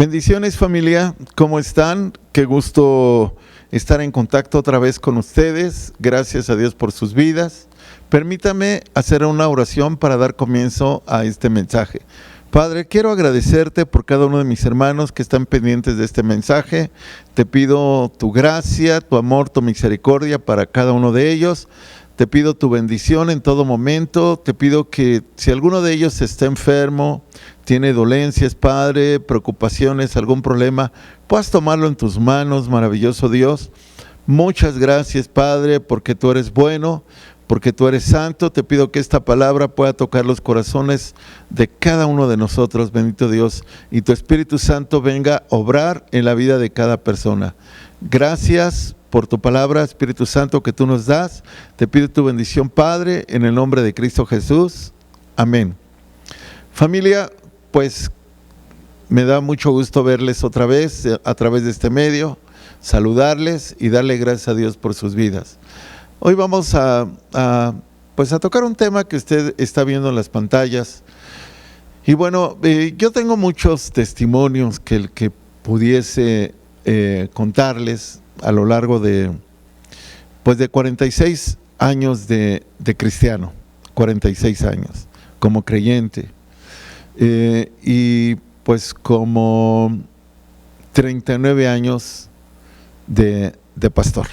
Bendiciones, familia, ¿cómo están? Qué gusto estar en contacto otra vez con ustedes. Gracias a Dios por sus vidas. Permítame hacer una oración para dar comienzo a este mensaje. Padre, quiero agradecerte por cada uno de mis hermanos que están pendientes de este mensaje. Te pido tu gracia, tu amor, tu misericordia para cada uno de ellos. Te pido tu bendición en todo momento. Te pido que si alguno de ellos está enfermo, tiene dolencias, Padre, preocupaciones, algún problema, puedas tomarlo en tus manos, maravilloso Dios. Muchas gracias, Padre, porque tú eres bueno, porque tú eres santo. Te pido que esta palabra pueda tocar los corazones de cada uno de nosotros, bendito Dios, y tu Espíritu Santo venga a obrar en la vida de cada persona. Gracias por tu palabra, Espíritu Santo, que tú nos das. Te pido tu bendición, Padre, en el nombre de Cristo Jesús. Amén. Familia, pues me da mucho gusto verles otra vez a través de este medio, saludarles y darle gracias a Dios por sus vidas. Hoy vamos a tocar un tema que usted está viendo en las pantallas. Y bueno, yo tengo muchos testimonios que pudiese contarles a lo largo de 46 años de cristiano, 46 años como creyente. Y pues como 39 años de pastor.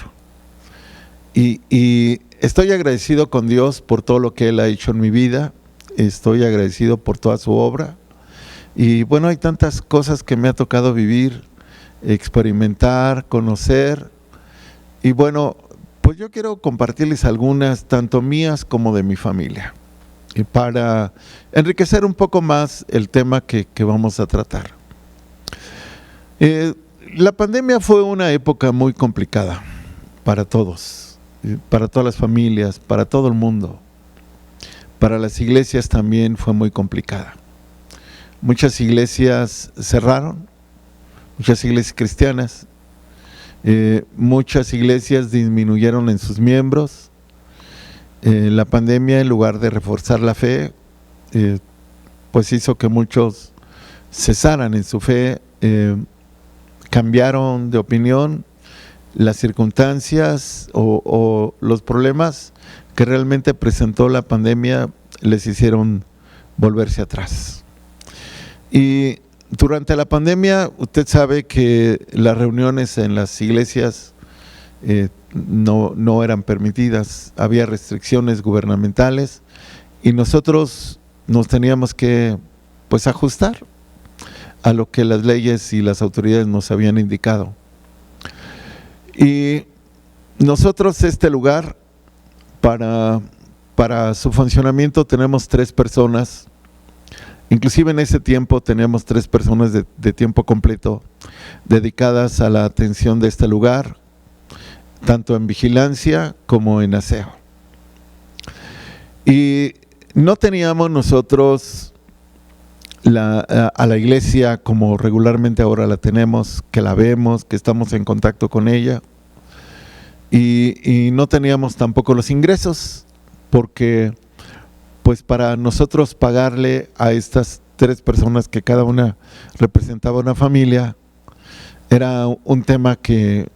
Y estoy agradecido con Dios por todo lo que Él ha hecho en mi vida. Estoy agradecido por toda su obra. Y bueno, hay tantas cosas que me ha tocado vivir, experimentar, conocer. Y bueno, pues yo quiero compartirles algunas, tanto mías como de mi familia, y para enriquecer un poco más el tema que vamos a tratar. La pandemia fue una época muy complicada para todos, para todas las familias, para todo el mundo. Para las iglesias también fue muy complicada. Muchas iglesias cerraron, muchas iglesias cristianas, muchas iglesias disminuyeron en sus miembros. La pandemia, en lugar de reforzar la fe, pues hizo que muchos cesaran en su fe, cambiaron de opinión. Las circunstancias o los problemas que realmente presentó la pandemia les hicieron volverse atrás. Y durante la pandemia, usted sabe que las reuniones en las iglesias no eran permitidas, había restricciones gubernamentales y nosotros nos teníamos que pues ajustar a lo que las leyes y las autoridades nos habían indicado. Y nosotros este lugar, para su funcionamiento tenemos 3 personas, inclusive en ese tiempo teníamos 3 personas de tiempo completo dedicadas a la atención de este lugar, tanto en vigilancia como en aseo. Y no teníamos nosotros a la iglesia como regularmente ahora la tenemos, que la vemos, que estamos en contacto con ella, y no teníamos tampoco los ingresos, porque pues para nosotros pagarle a estas 3 personas que cada una representaba una familia, era un tema que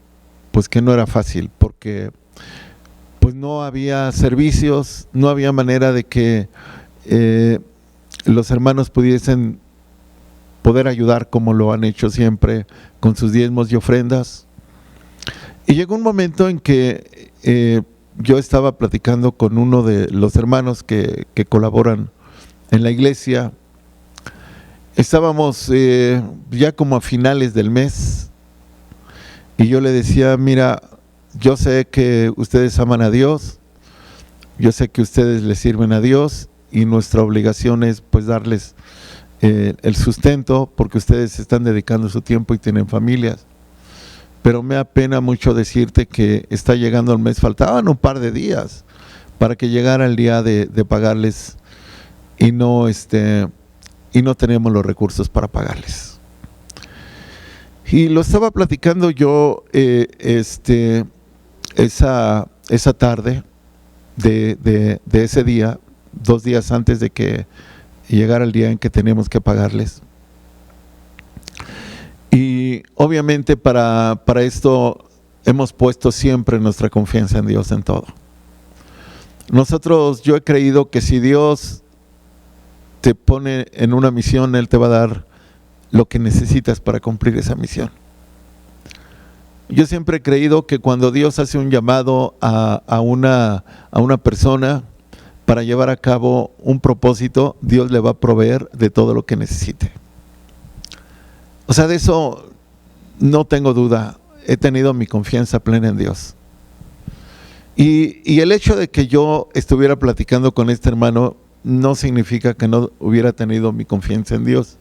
no era fácil, porque pues no había servicios, no había manera de que los hermanos pudiesen poder ayudar como lo han hecho siempre con sus diezmos y ofrendas. Y llegó un momento en que yo estaba platicando con uno de los hermanos que colaboran en la iglesia. Estábamos ya como a finales del mes. Y yo le decía, mira, yo sé que ustedes aman a Dios, yo sé que ustedes le sirven a Dios y nuestra obligación es pues darles el sustento porque ustedes están dedicando su tiempo y tienen familias. Pero me apena mucho decirte que está llegando el mes, faltaban un par de días para que llegara el día de pagarles y no tenemos los recursos para pagarles. Y lo estaba platicando yo esa tarde de ese día, 2 días antes de que llegara el día en que teníamos que pagarles. Y obviamente para esto hemos puesto siempre nuestra confianza en Dios en todo. Yo he creído que si Dios te pone en una misión, Él te va a dar lo que necesitas para cumplir esa misión. Yo siempre he creído que cuando Dios hace un llamado a una persona para llevar a cabo un propósito, Dios le va a proveer de todo lo que necesite. O sea, de eso no tengo duda. He tenido mi confianza plena en Dios. Y el hecho de que yo estuviera platicando con este hermano no significa que no hubiera tenido mi confianza en Dios.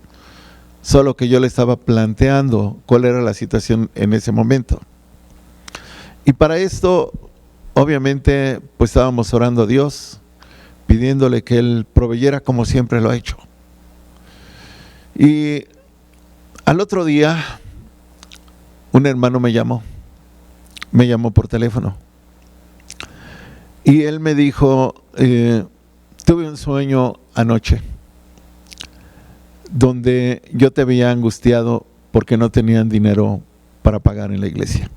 Solo que yo le estaba planteando cuál era la situación en ese momento. Y para esto, obviamente, pues estábamos orando a Dios, pidiéndole que Él proveyera como siempre lo ha hecho. Y al otro día, un hermano me llamó por teléfono. Y él me dijo, tuve un sueño anoche donde yo te veía angustiado porque no tenían dinero para pagar en la iglesia.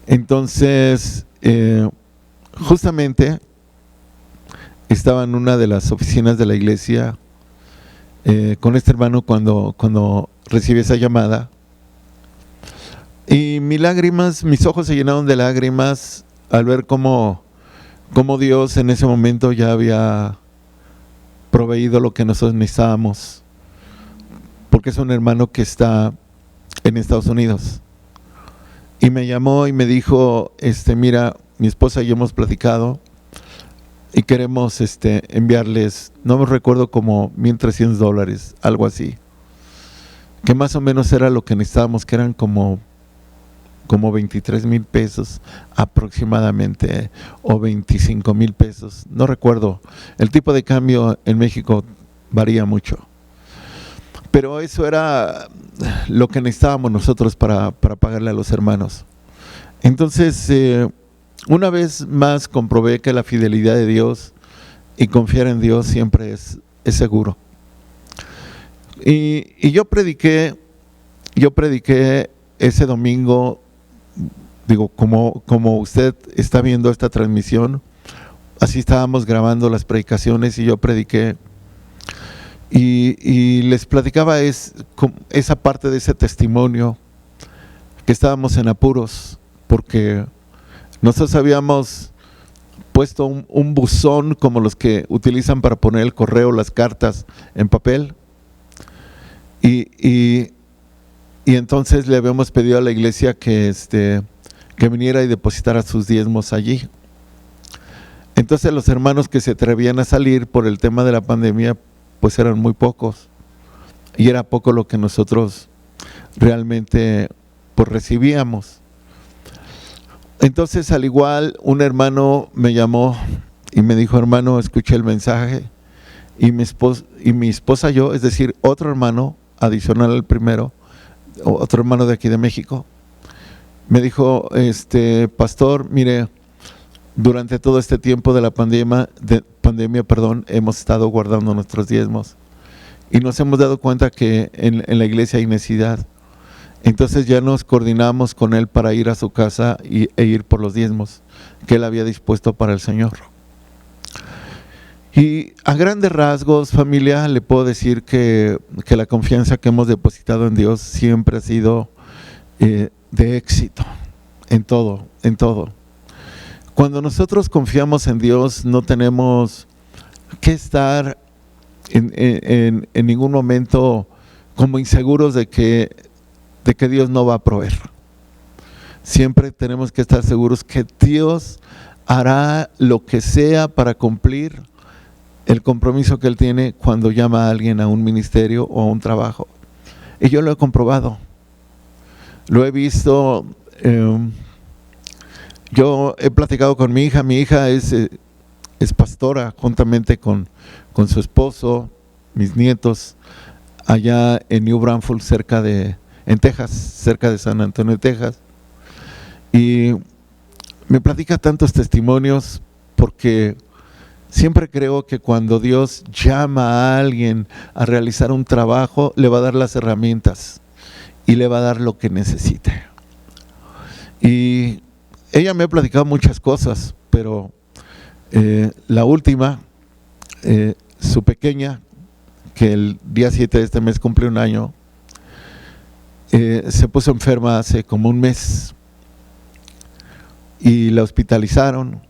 Entonces, justamente estaba en una de las oficinas de la iglesia con este hermano cuando recibí esa llamada. Y mis ojos se llenaron de lágrimas al ver cómo Dios en ese momento ya había proveído lo que nosotros necesitábamos, porque es un hermano que está en Estados Unidos. Y me llamó y me dijo, mira, mi esposa y yo hemos platicado y queremos enviarles, no me recuerdo, como $1,300, algo así, que más o menos era lo que necesitábamos, que eran como 23,000 pesos aproximadamente, o 25,000 pesos, no recuerdo. El tipo de cambio en México varía mucho, pero eso era lo que necesitábamos nosotros para pagarle a los hermanos. Entonces, una vez más comprobé que la fidelidad de Dios y confiar en Dios siempre es seguro. Y yo prediqué ese domingo. Digo, como usted está viendo esta transmisión, así estábamos grabando las predicaciones y yo prediqué y les platicaba esa parte de ese testimonio, que estábamos en apuros porque nosotros habíamos puesto un buzón como los que utilizan para poner el correo, las cartas en papel, y entonces le habíamos pedido a la iglesia que viniera y depositara sus diezmos allí. Entonces los hermanos que se atrevían a salir por el tema de la pandemia, pues eran muy pocos, y era poco lo que nosotros realmente pues recibíamos. Entonces, al igual, un hermano me llamó y me dijo, hermano, escuché el mensaje, y mi esposa y yo, es decir, otro hermano adicional al primero, otro hermano de aquí de México, me dijo, pastor, mire, durante todo este tiempo de la pandemia, hemos estado guardando nuestros diezmos y nos hemos dado cuenta que en la iglesia hay necesidad. Entonces ya nos coordinamos con él para ir a su casa e ir por los diezmos que él había dispuesto para el Señor. Y a grandes rasgos, familia, le puedo decir que la confianza que hemos depositado en Dios siempre ha sido de éxito, en todo. Cuando nosotros confiamos en Dios, no tenemos que estar en ningún momento como inseguros de que Dios no va a proveer. Siempre tenemos que estar seguros que Dios hará lo que sea para cumplir el compromiso que Él tiene cuando llama a alguien a un ministerio o a un trabajo. Y yo lo he comprobado, lo he visto. Yo he platicado con mi hija es pastora juntamente con su esposo, mis nietos, allá en New Braunfels, en Texas, cerca de San Antonio, Texas. Y me platica tantos testimonios porque siempre creo que cuando Dios llama a alguien a realizar un trabajo, le va a dar las herramientas y le va a dar lo que necesite. Y ella me ha platicado muchas cosas, pero la última, su pequeña, que el día 7 de este mes cumple 1 año, se puso enferma hace como 1 mes y la hospitalizaron,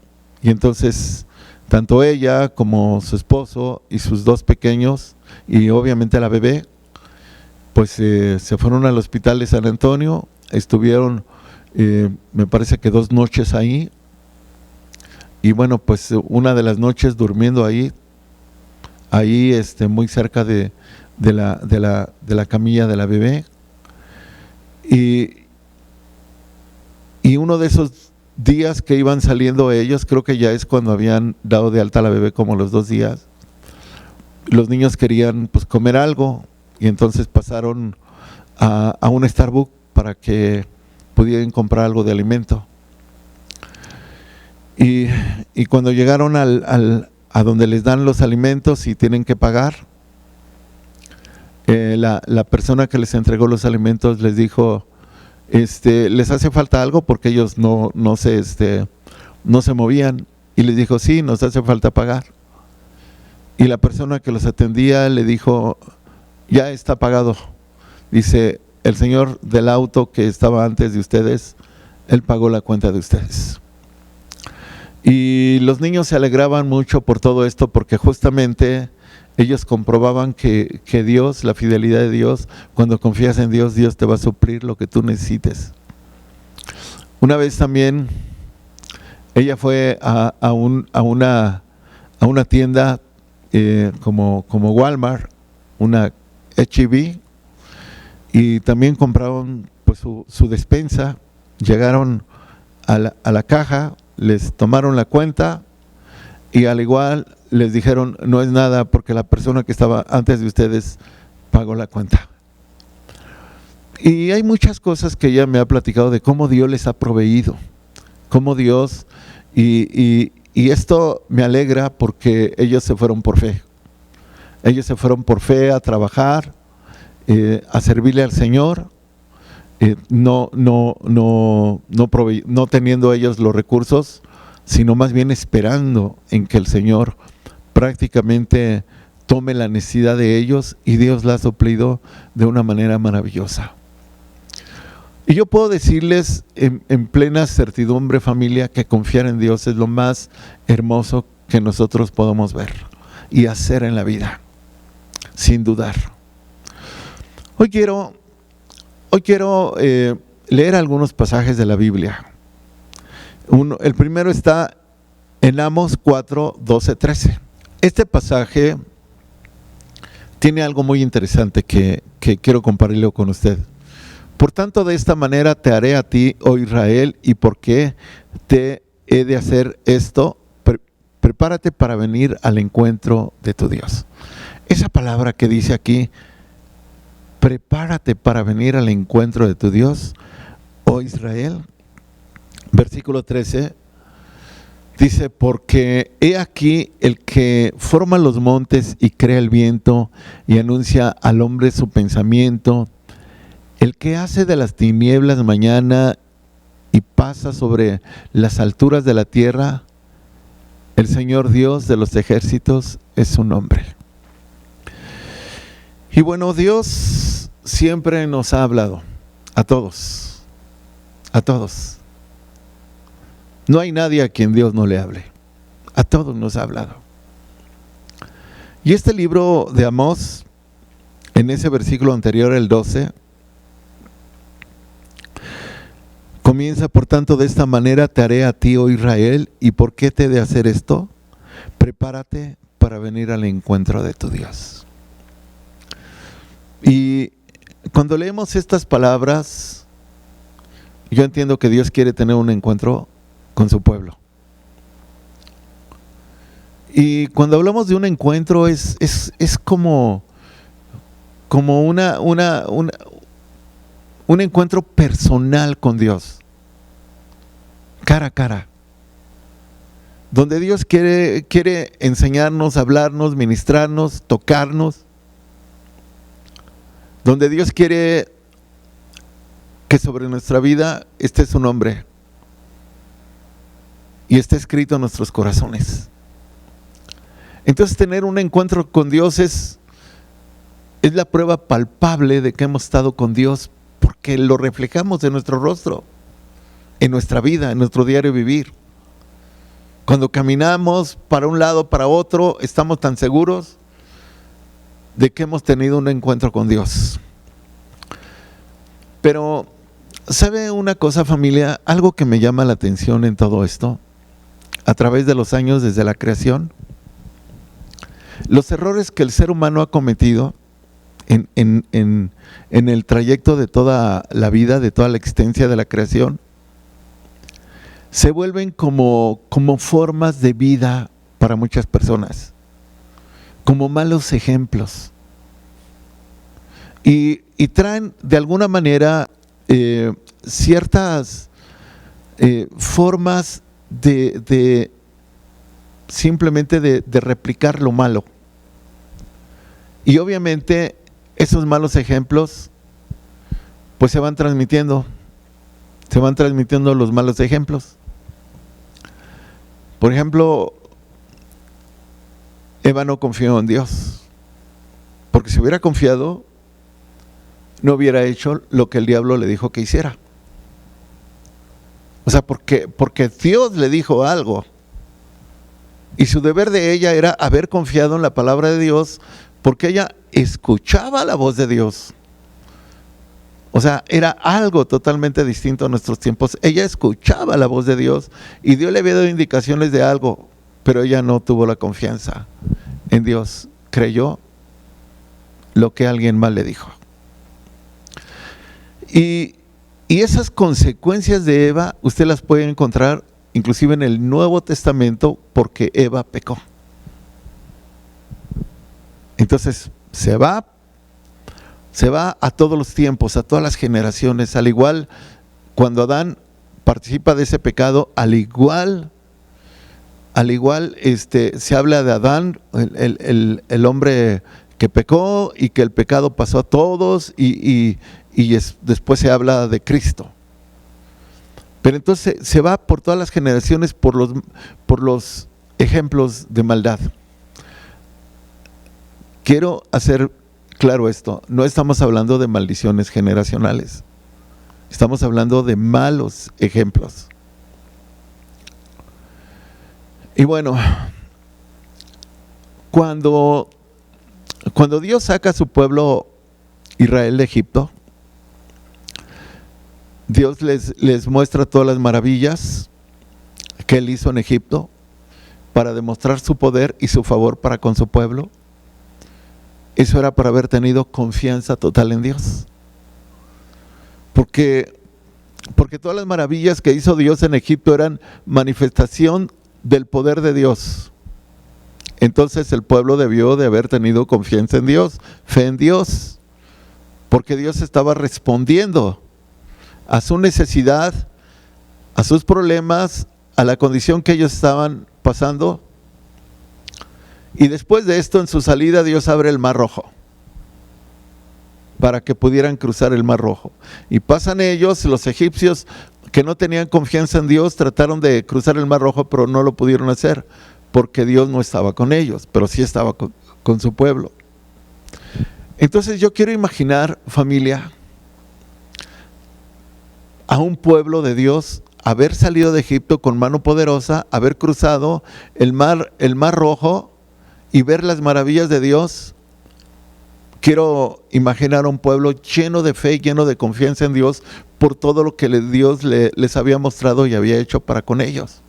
y entonces tanto ella como su esposo y sus 2 pequeños y obviamente la bebé pues se fueron al hospital de San Antonio, estuvieron me parece que 2 noches ahí, y bueno, pues una de las noches durmiendo ahí muy cerca de la camilla de la bebé, y uno de esos días que iban saliendo ellos, creo que ya es cuando habían dado de alta a la bebé, como los 2 días, los niños querían pues comer algo, y entonces pasaron a un Starbucks para que pudieran comprar algo de alimento. Y cuando llegaron a donde les dan los alimentos y tienen que pagar, la persona que les entregó los alimentos les dijo, ¿les hace falta algo? Porque ellos no se movían, y les dijo, sí, nos hace falta pagar. Y la persona que los atendía le dijo, ya está pagado. Dice, el señor del auto que estaba antes de ustedes, él pagó la cuenta de ustedes. Y los niños se alegraban mucho por todo esto, porque justamente ellos comprobaban que Dios, la fidelidad de Dios, cuando confías en Dios, Dios te va a suplir lo que tú necesites. Una vez también ella fue a una tienda como Walmart, una H-E-B, y también compraron pues su despensa. Llegaron a la caja, les tomaron la cuenta, y al igual les dijeron, no es nada, porque la persona que estaba antes de ustedes pagó la cuenta. Y hay muchas cosas que ella me ha platicado de cómo Dios les ha proveído, cómo Dios, y esto me alegra, porque ellos se fueron por fe. Ellos se fueron por fe a trabajar, a servirle al Señor, no teniendo ellos los recursos, sino más bien esperando en que el Señor prácticamente tome la necesidad de ellos, y Dios la ha suplido de una manera maravillosa. Y yo puedo decirles en plena certidumbre, familia, que confiar en Dios es lo más hermoso que nosotros podemos ver y hacer en la vida, sin dudar. Hoy quiero leer algunos pasajes de la Biblia. El primero está en Amos 4, 12, 13. Este pasaje tiene algo muy interesante que quiero compartirlo con usted. Por tanto, de esta manera te haré a ti, oh Israel, ¿y por qué te he de hacer esto? Prepárate para venir al encuentro de tu Dios. Esa palabra que dice aquí, prepárate para venir al encuentro de tu Dios, oh Israel. Versículo 13 dice, porque he aquí el que forma los montes y crea el viento y anuncia al hombre su pensamiento, el que hace de las tinieblas mañana y pasa sobre las alturas de la tierra, el Señor Dios de los ejércitos es su nombre. Y bueno, Dios siempre nos ha hablado, a todos. No hay nadie a quien Dios no le hable, a todos nos ha hablado. Y este libro de Amós, en ese versículo anterior, el 12, comienza, por tanto, de esta manera te haré a ti, oh Israel, ¿y por qué te he de hacer esto? Prepárate para venir al encuentro de tu Dios. Y cuando leemos estas palabras, yo entiendo que Dios quiere tener un encuentro con su pueblo. Y cuando hablamos de un encuentro es como un encuentro personal con Dios, cara a cara, donde Dios quiere enseñarnos, hablarnos, ministrarnos, tocarnos, donde Dios quiere que sobre nuestra vida esté su nombre y esté escrito en nuestros corazones. Entonces tener un encuentro con Dios es la prueba palpable de que hemos estado con Dios, porque lo reflejamos en nuestro rostro, en nuestra vida, en nuestro diario vivir. Cuando caminamos para un lado, para otro, estamos tan seguros de que hemos tenido un encuentro con Dios. Pero, ¿sabe una cosa, familia? Algo que me llama la atención en todo esto, a través de los años desde la creación, los errores que el ser humano ha cometido en el trayecto de toda la vida, de toda la existencia de la creación, se vuelven como formas de vida para muchas personas, como malos ejemplos. Y traen de alguna manera ciertas formas de simplemente de replicar lo malo. Y obviamente esos malos ejemplos pues se van transmitiendo los malos ejemplos. Por ejemplo, Eva no confió en Dios, porque si hubiera confiado, no hubiera hecho lo que el diablo le dijo que hiciera. O sea, porque Dios le dijo algo, y su deber de ella era haber confiado en la palabra de Dios, porque ella escuchaba la voz de Dios. O sea, era algo totalmente distinto a nuestros tiempos. Ella escuchaba la voz de Dios y Dios le había dado indicaciones de algo, pero ella no tuvo la confianza en Dios. Creyó lo que alguien más le dijo. Y esas consecuencias de Eva, usted las puede encontrar inclusive en el Nuevo Testamento, porque Eva pecó. Entonces se va a todos los tiempos, a todas las generaciones. Al igual, cuando Adán participa de ese pecado, al igual se habla de Adán, el hombre que pecó y que el pecado pasó a todos, y después se habla de Cristo. Pero entonces se va por todas las generaciones por los ejemplos de maldad. Quiero hacer claro esto, no estamos hablando de maldiciones generacionales, estamos hablando de malos ejemplos. Y bueno, cuando Dios saca a su pueblo Israel de Egipto, Dios les muestra todas las maravillas que Él hizo en Egipto para demostrar su poder y su favor para con su pueblo. Eso era para haber tenido confianza total en Dios. Porque todas las maravillas que hizo Dios en Egipto eran manifestación del poder de Dios. Entonces el pueblo debió de haber tenido confianza en Dios, fe en Dios, porque Dios estaba respondiendo a su necesidad, a sus problemas, a la condición que ellos estaban pasando. Y después de esto, en su salida, Dios abre el Mar Rojo para que pudieran cruzar el Mar Rojo. Y pasan ellos, los egipcios que no tenían confianza en Dios, trataron de cruzar el Mar Rojo, pero no lo pudieron hacer, porque Dios no estaba con ellos, pero sí estaba con su pueblo. Entonces yo quiero imaginar, familia, a un pueblo de Dios haber salido de Egipto con mano poderosa, haber cruzado el mar Rojo y ver las maravillas de Dios. Quiero imaginar a un pueblo lleno de fe, lleno de confianza en Dios por todo lo que Dios les había mostrado y había hecho para con ellos.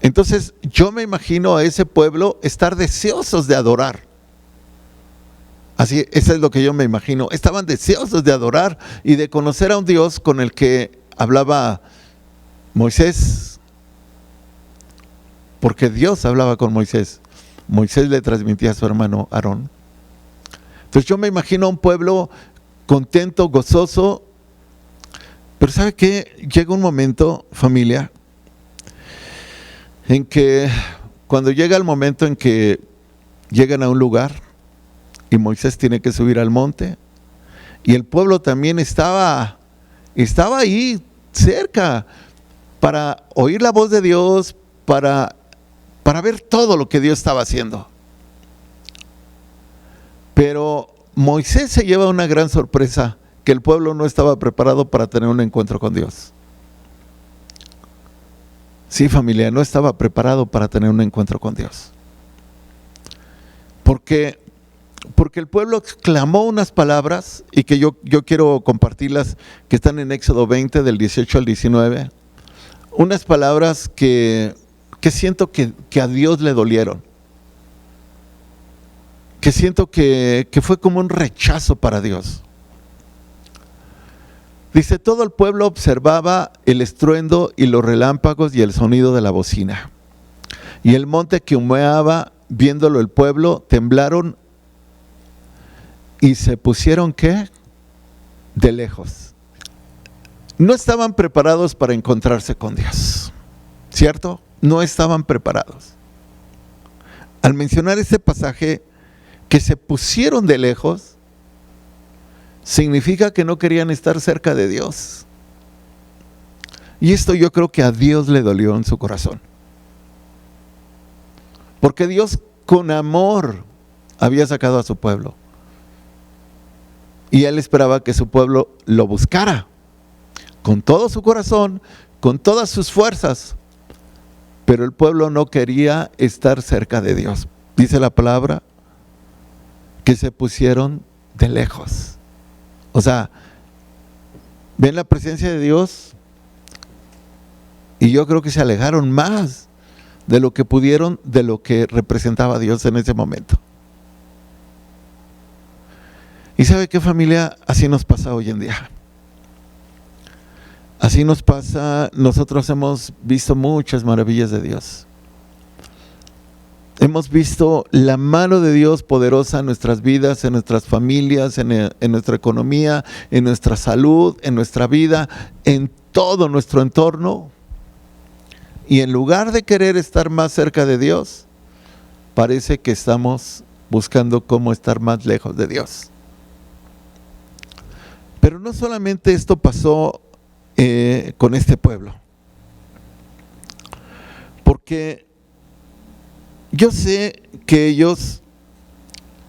Entonces yo me imagino a ese pueblo estar deseosos de adorar. Así, eso es lo que yo me imagino. Estaban deseosos de adorar y de conocer a un Dios con el que hablaba Moisés, porque Dios hablaba con Moisés. Moisés le transmitía a su hermano Aarón. Entonces yo me imagino a un pueblo contento, gozoso, pero ¿sabe qué? Llega un momento, familia, en que cuando llega el momento en que llegan a un lugar y Moisés tiene que subir al monte Y el pueblo también estaba ahí cerca para oír la voz de Dios, para ver todo lo que Dios estaba haciendo. Pero Moisés se lleva una gran sorpresa, que el pueblo no estaba preparado para tener un encuentro con Dios. Sí, familia, no estaba preparado para tener un encuentro con Dios. Porque el pueblo exclamó unas palabras, y que yo quiero compartirlas, que están en Éxodo 20, del 18 al 19. Unas palabras que siento que a Dios le dolieron. Que siento que fue como un rechazo para Dios. Dice: todo el pueblo observaba el estruendo y los relámpagos y el sonido de la bocina. Y el monte que humeaba, viéndolo el pueblo, temblaron y se pusieron, ¿qué? De lejos. No estaban preparados para encontrarse con Dios, ¿cierto? No estaban preparados. Al mencionar este pasaje, que se pusieron de lejos, significa que no querían estar cerca de Dios. Y esto yo creo que a Dios le dolió en su corazón. Porque Dios con amor había sacado a su pueblo. Y Él esperaba que su pueblo lo buscara con todo su corazón, con todas sus fuerzas. Pero el pueblo no quería estar cerca de Dios. Dice la palabra que se pusieron de lejos. O sea, ven la presencia de Dios y yo creo que se alejaron más de lo que pudieron, de lo que representaba Dios en ese momento. ¿Y sabe qué, familia? Así nos pasa hoy en día. Así nos pasa. Nosotros hemos visto muchas maravillas de Dios. Hemos visto la mano de Dios poderosa en nuestras vidas, en nuestras familias, en nuestra economía, en nuestra salud, en nuestra vida, en todo nuestro entorno. Y en lugar de querer estar más cerca de Dios, parece que estamos buscando cómo estar más lejos de Dios. Pero no solamente esto pasó con este pueblo. Porque yo sé que ellos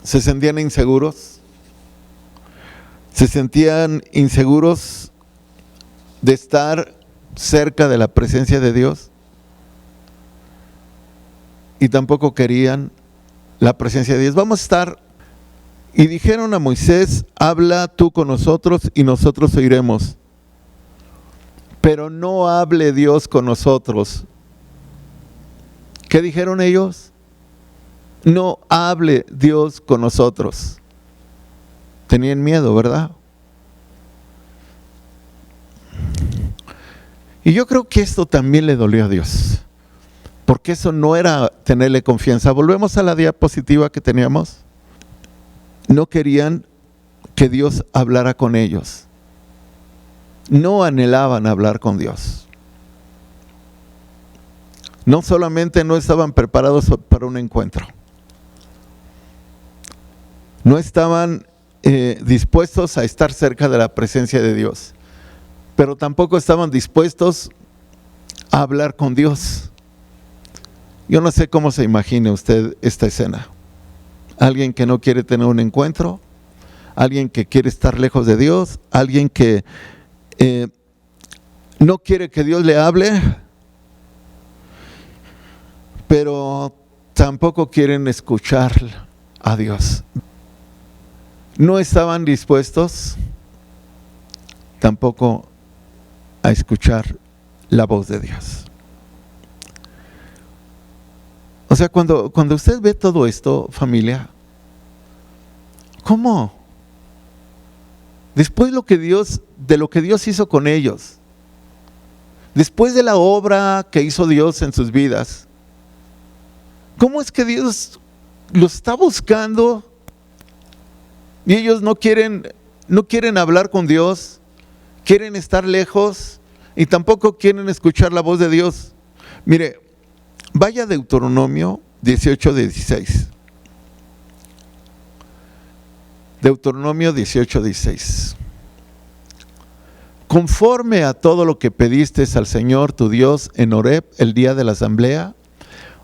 se sentían inseguros de estar cerca de la presencia de Dios, y tampoco querían la presencia de Dios. Vamos a estar, y dijeron a Moisés: habla tú con nosotros y nosotros oiremos, pero no hable Dios con nosotros. ¿Qué dijeron ellos? No hable Dios con nosotros. Tenían miedo, ¿verdad? Y yo creo que esto también le dolió a Dios, porque eso no era tenerle confianza. Volvemos a la diapositiva que teníamos. No querían que Dios hablara con ellos. No anhelaban hablar con Dios. No solamente no estaban preparados para un encuentro, no estaban dispuestos a estar cerca de la presencia de Dios, pero tampoco estaban dispuestos a hablar con Dios. Yo no sé cómo se imagine usted esta escena. Alguien que no quiere tener un encuentro, alguien que quiere estar lejos de Dios, alguien que no quiere que Dios le hable, pero tampoco quieren escuchar a Dios. No estaban dispuestos tampoco a escuchar la voz de Dios. O sea, cuando usted ve todo esto, familia, ¿cómo? Después de lo que Dios hizo con ellos, después de la obra que hizo Dios en sus vidas, ¿cómo es que Dios los está buscando y ellos no quieren hablar con Dios, quieren estar lejos y tampoco quieren escuchar la voz de Dios? Mire, vaya a Deuteronomio 18:16. Deuteronomio 18:16. Conforme a todo lo que pediste al Señor tu Dios en Horeb el día de la asamblea,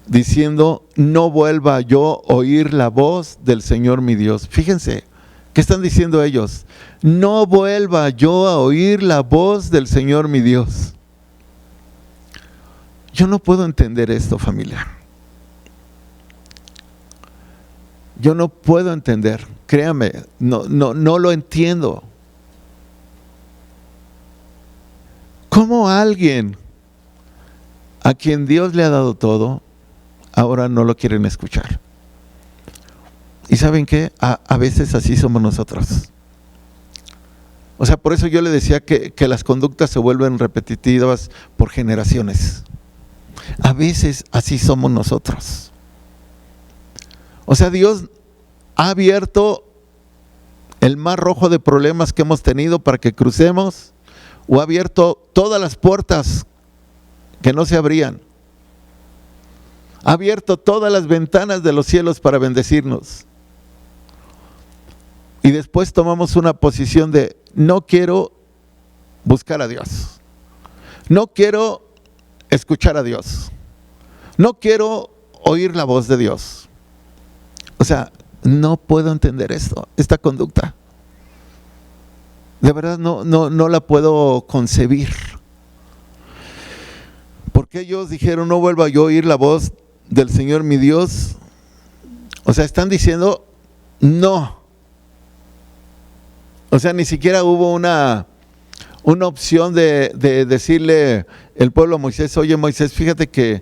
diciendo, no vuelva yo a oír la voz del Señor mi Dios. Fíjense, ¿qué están diciendo ellos? No vuelva yo a oír la voz del Señor mi Dios. Yo no puedo entender esto, familia. Yo no puedo entender, créame, no lo entiendo. ¿Cómo alguien a quien Dios le ha dado todo, ahora no lo quieren escuchar? ¿Y saben qué? A veces así somos nosotros. O sea, por eso yo le decía que las conductas se vuelven repetitivas por generaciones. A veces así somos nosotros. O sea, Dios ha abierto el mar rojo de problemas que hemos tenido para que crucemos, o ha abierto todas las puertas que no se abrían. Ha abierto todas las ventanas de los cielos para bendecirnos. Y después tomamos una posición de no quiero buscar a Dios. No quiero escuchar a Dios. No quiero oír la voz de Dios. O sea, no puedo entender esta conducta. De verdad no la puedo concebir. Porque ellos dijeron, no vuelva yo a oír la voz del Señor mi Dios. O sea, están diciendo, no. O sea, ni siquiera hubo una opción de decirle el pueblo a Moisés, oye Moisés, fíjate que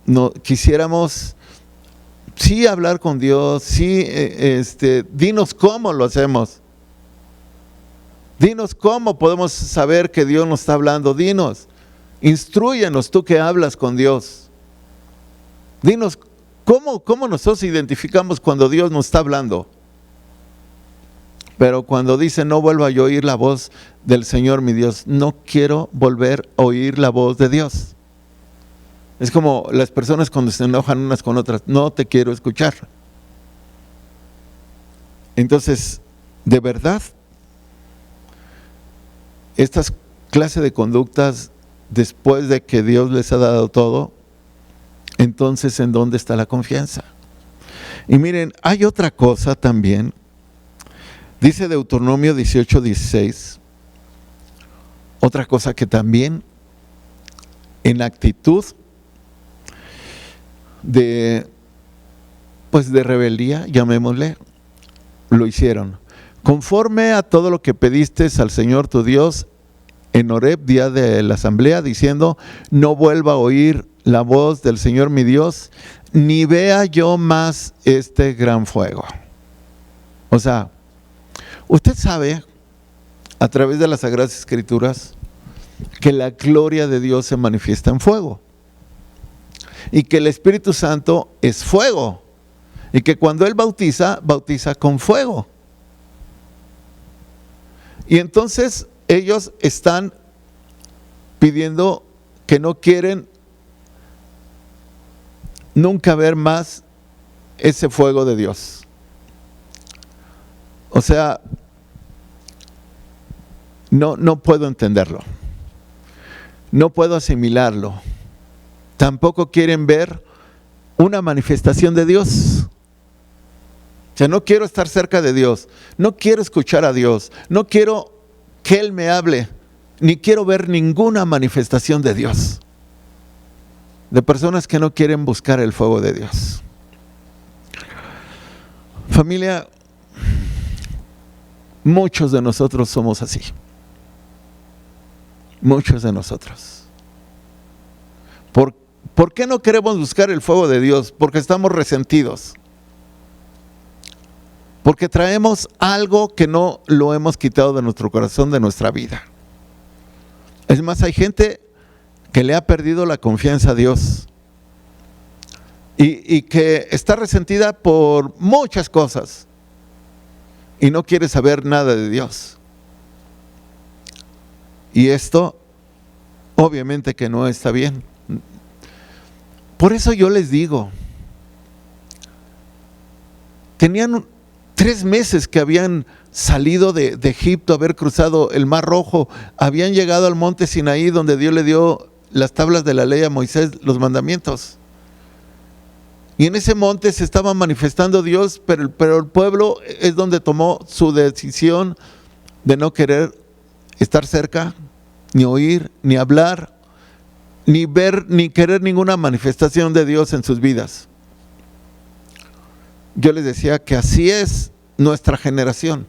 no quisiéramos sí hablar con Dios, sí, dinos cómo lo hacemos. Dinos cómo podemos saber que Dios nos está hablando. Dinos, instrúyenos tú que hablas con Dios. Dinos cómo nosotros identificamos cuando Dios nos está hablando. Pero cuando dice no vuelva yo a oír la voz del Señor mi Dios, no quiero volver a oír la voz de Dios. Es como las personas cuando se enojan unas con otras, no te quiero escuchar. Entonces, de verdad, estas clases de conductas, después de que Dios les ha dado todo, entonces ¿en dónde está la confianza? Y miren, hay otra cosa también. Dice Deuteronomio 18:16, otra cosa que también en actitud de rebeldía, llamémosle, lo hicieron. Conforme a todo lo que pediste al Señor tu Dios en Horeb, día de la asamblea, diciendo, no vuelva a oír la voz del Señor mi Dios, ni vea yo más este gran fuego. O sea, usted sabe, a través de las Sagradas Escrituras, que la gloria de Dios se manifiesta en fuego. Y que el Espíritu Santo es fuego. Y que cuando Él bautiza, bautiza con fuego. Y entonces ellos están pidiendo que no quieren nunca ver más ese fuego de Dios. O sea, no puedo entenderlo. No puedo asimilarlo. Tampoco quieren ver una manifestación de Dios. O sea, no quiero estar cerca de Dios. No quiero escuchar a Dios. No quiero que Él me hable. Ni quiero ver ninguna manifestación de Dios. De personas que no quieren buscar el fuego de Dios. Familia, muchos de nosotros somos así. Muchos de nosotros. ¿Por qué no queremos buscar el fuego de Dios? Porque estamos resentidos. Porque traemos algo que no lo hemos quitado de nuestro corazón, de nuestra vida. Es más, hay gente que le ha perdido la confianza a Dios. Y que está resentida por muchas cosas. Y no quiere saber nada de Dios. Y esto, obviamente que no está bien. Por eso yo les digo, tenían 3 meses que habían salido de Egipto, haber cruzado el Mar Rojo, habían llegado al monte Sinaí, donde Dios le dio las tablas de la ley a Moisés, los mandamientos. Y en ese monte se estaba manifestando Dios, pero el pueblo es donde tomó su decisión de no querer estar cerca, ni oír, ni hablar, ni ver, ni querer ninguna manifestación de Dios en sus vidas. Yo les decía que así es nuestra generación,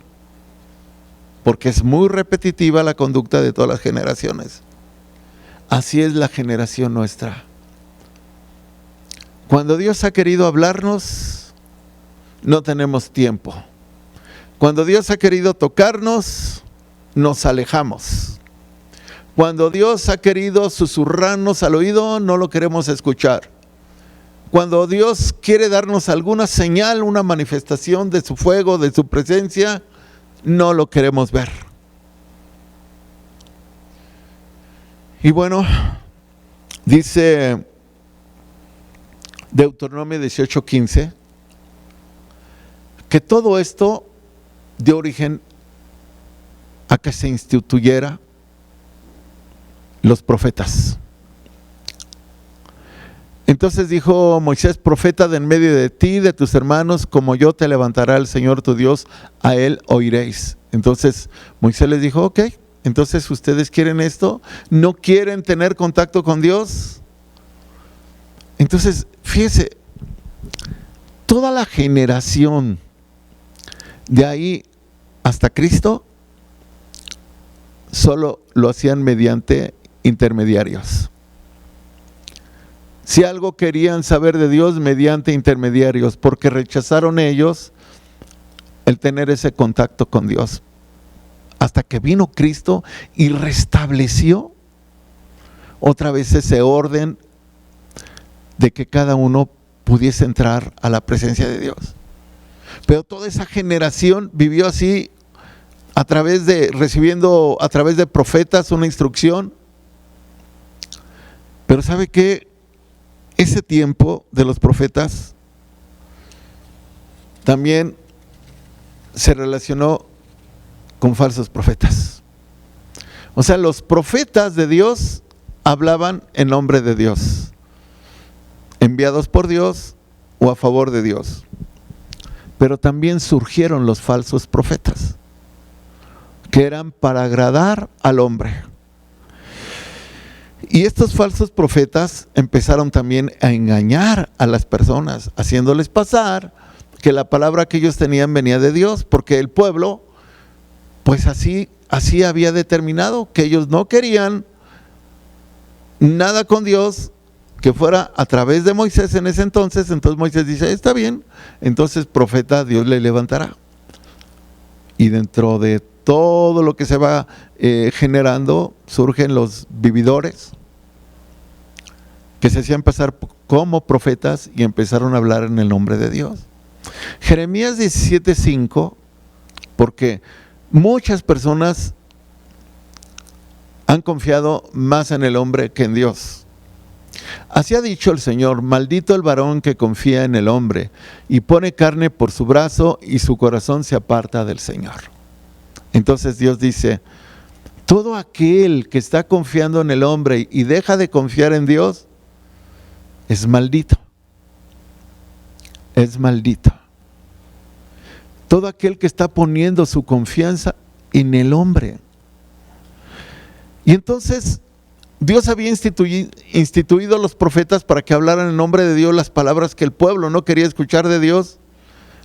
porque es muy repetitiva la conducta de todas las generaciones. Así es la generación nuestra. Cuando Dios ha querido hablarnos, no tenemos tiempo. Cuando Dios ha querido tocarnos, nos alejamos. Cuando Dios ha querido susurrarnos al oído, no lo queremos escuchar. Cuando Dios quiere darnos alguna señal, una manifestación de su fuego, de su presencia, no lo queremos ver. Y bueno, dice Deuteronomio 18:15, que todo esto dio origen a que se instituyera los profetas. Entonces dijo Moisés: profeta de en medio de ti, de tus hermanos, como yo te levantará el Señor tu Dios, a él oiréis. Entonces Moisés les dijo: ok, entonces ustedes quieren esto, no quieren tener contacto con Dios. Entonces, fíjese, toda la generación de ahí hasta Cristo solo lo hacían mediante intermediarios. Si algo querían saber de Dios, mediante intermediarios, porque rechazaron ellos el tener ese contacto con Dios. Hasta que vino Cristo y restableció otra vez ese orden de que cada uno pudiese entrar a la presencia de Dios. Pero toda esa generación vivió así, recibiendo a través de profetas una instrucción. Pero ¿sabe qué? Ese tiempo de los profetas también se relacionó con falsos profetas. O sea, los profetas de Dios hablaban en nombre de Dios, enviados por Dios o a favor de Dios. Pero también surgieron los falsos profetas, que eran para agradar al hombre. Y estos falsos profetas empezaron también a engañar a las personas, haciéndoles pasar que la palabra que ellos tenían venía de Dios, porque el pueblo, pues así había determinado que ellos no querían nada con Dios que fuera a través de Moisés en ese entonces. Entonces Moisés dice: está bien, entonces profeta Dios le levantará. Y dentro de todo lo que se va generando, surgen los vividores que se hacían pasar como profetas y empezaron a hablar en el nombre de Dios. Jeremías 17:5, porque muchas personas han confiado más en el hombre que en Dios. Así ha dicho el Señor: maldito el varón que confía en el hombre y pone carne por su brazo y su corazón se aparta del Señor. Entonces Dios dice: todo aquel que está confiando en el hombre y deja de confiar en Dios es maldito. Es maldito. Todo aquel que está poniendo su confianza en el hombre. Y entonces Dios había instituido a los profetas para que hablaran en nombre de Dios las palabras que el pueblo no quería escuchar de Dios.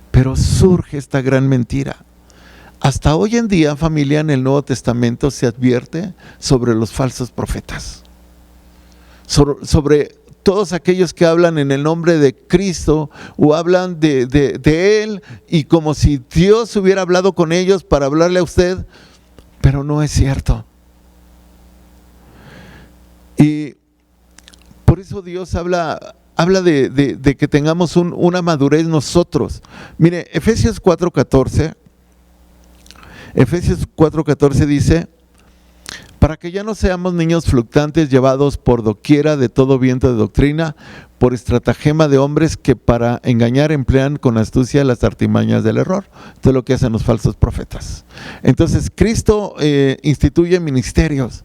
Pero surge esta gran mentira. Hasta hoy en día, familia, en el Nuevo Testamento se advierte sobre los falsos profetas. Sobre todos aquellos que hablan en el nombre de Cristo o hablan de Él, y como si Dios hubiera hablado con ellos para hablarle a usted, pero no es cierto. Y por eso Dios habla de que tengamos una madurez nosotros. Mire, Efesios 4:14 dice: para que ya no seamos niños fluctuantes llevados por doquiera de todo viento de doctrina, por estratagema de hombres que para engañar emplean con astucia las artimañas del error. Esto es lo que hacen los falsos profetas. Entonces Cristo instituye ministerios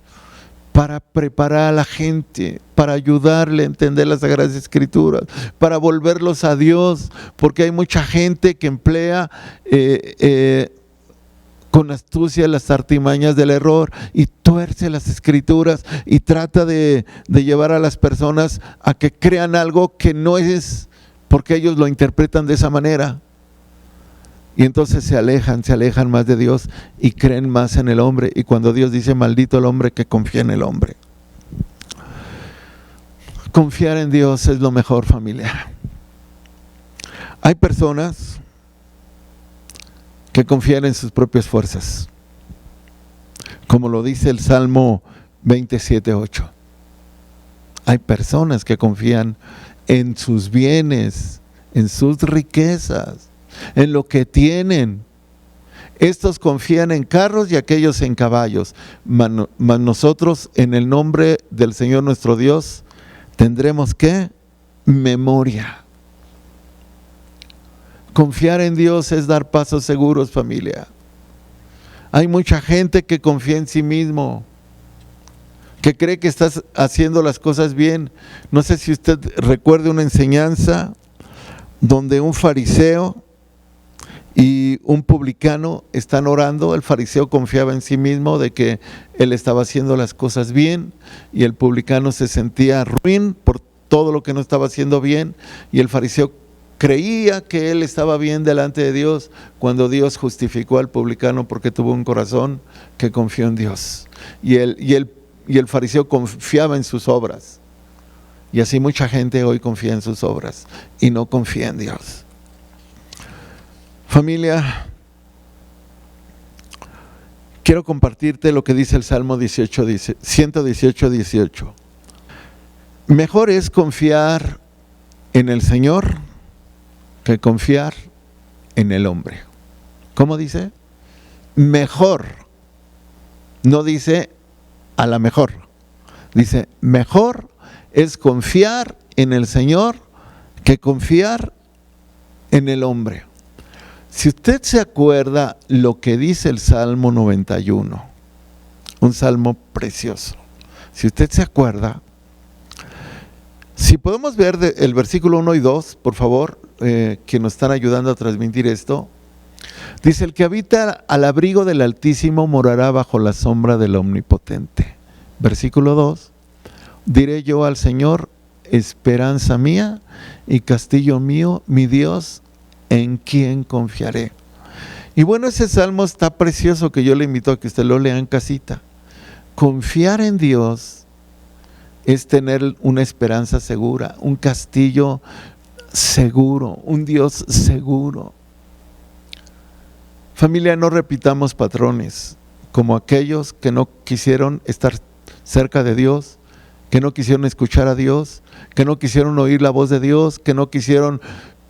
para preparar a la gente, para ayudarle a entender las Sagradas Escrituras, para volverlos a Dios, porque hay mucha gente que emplea con astucia las artimañas del error y tuerce las Escrituras y trata de llevar a las personas a que crean algo que no es, porque ellos lo interpretan de esa manera. Y entonces se alejan más de Dios y creen más en el hombre. Y cuando Dios dice maldito el hombre que confía en el hombre. Confiar en Dios es lo mejor, familia. Hay personas que confían en sus propias fuerzas, como lo dice el Salmo 27:8. Hay personas que confían en sus bienes, en sus riquezas, en lo que tienen. Estos confían en carros y aquellos en caballos, mas nosotros en el nombre del Señor nuestro Dios tendremos ¿qué? Memoria. Confiar en Dios es dar pasos seguros, familia. Hay mucha gente que confía en sí mismo, que cree que estás haciendo las cosas bien. No sé si usted recuerde una enseñanza donde un fariseo y un publicano están orando. El fariseo confiaba en sí mismo de que él estaba haciendo las cosas bien y el publicano se sentía ruin por todo lo que no estaba haciendo bien, y el fariseo creía que él estaba bien delante de Dios, cuando Dios justificó al publicano porque tuvo un corazón que confió en Dios. Y el fariseo confiaba en sus obras. Y así mucha gente hoy confía en sus obras y no confía en Dios. Familia, quiero compartirte lo que dice el Salmo 118:18. Mejor es confiar en el Señor que confiar en el hombre. ¿Cómo dice? Mejor. No dice a la mejor. Dice, mejor es confiar en el Señor que confiar en el hombre. Si usted se acuerda lo que dice el Salmo 91, un salmo precioso. Si usted se acuerda, si podemos ver el versículo 1 y 2, por favor, que nos están ayudando a transmitir esto. Dice, el que habita al abrigo del Altísimo morará bajo la sombra del Omnipotente. Versículo 2, diré yo al Señor, esperanza mía y castillo mío, mi Dios, en quien confiaré. Y bueno, ese salmo está precioso, que yo le invito a que usted lo lea en casita. Confiar en Dios es tener una esperanza segura, un castillo seguro, un Dios seguro. Familia, no repitamos patrones como aquellos que no quisieron estar cerca de Dios, que no quisieron escuchar a Dios, que no quisieron oír la voz de Dios, que no quisieron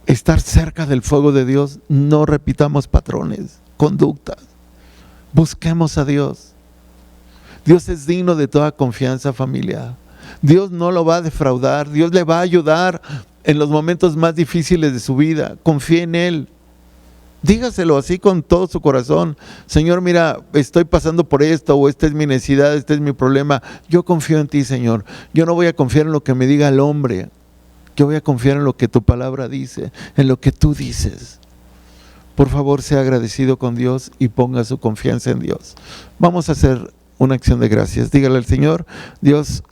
estar cerca del fuego de Dios. No repitamos patrones, conductas. Busquemos a Dios. Dios es digno de toda confianza, familia. Dios no lo va a defraudar. Dios le va a ayudar en los momentos más difíciles de su vida. Confíe en Él. Dígaselo así con todo su corazón. Señor, mira, estoy pasando por esto, o esta es mi necesidad, este es mi problema. Yo confío en ti, Señor. Yo no voy a confiar en lo que me diga el hombre. Yo voy a confiar en lo que tu palabra dice, en lo que tú dices. Por favor, sea agradecido con Dios y ponga su confianza en Dios. Vamos a hacer una acción de gracias. Dígale al Señor: Dios,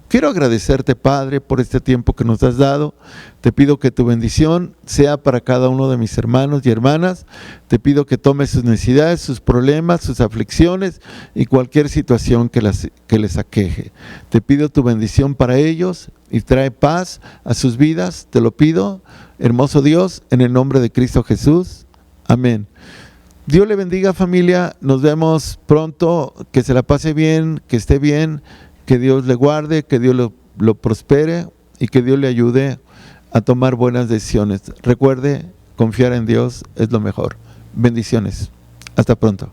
quiero agradecerte, Padre, por este tiempo que nos has dado. Te pido que tu bendición sea para cada uno de mis hermanos y hermanas. Te pido que tomes sus necesidades, sus problemas, sus aflicciones y cualquier situación que les aqueje. Te pido tu bendición para ellos y trae paz a sus vidas. Te lo pido, hermoso Dios, en el nombre de Cristo Jesús. Amén. Dios le bendiga, familia. Nos vemos pronto. Que se la pase bien, que esté bien. Que Dios le guarde, que Dios lo prospere y que Dios le ayude a tomar buenas decisiones. Recuerde, confiar en Dios es lo mejor. Bendiciones. Hasta pronto.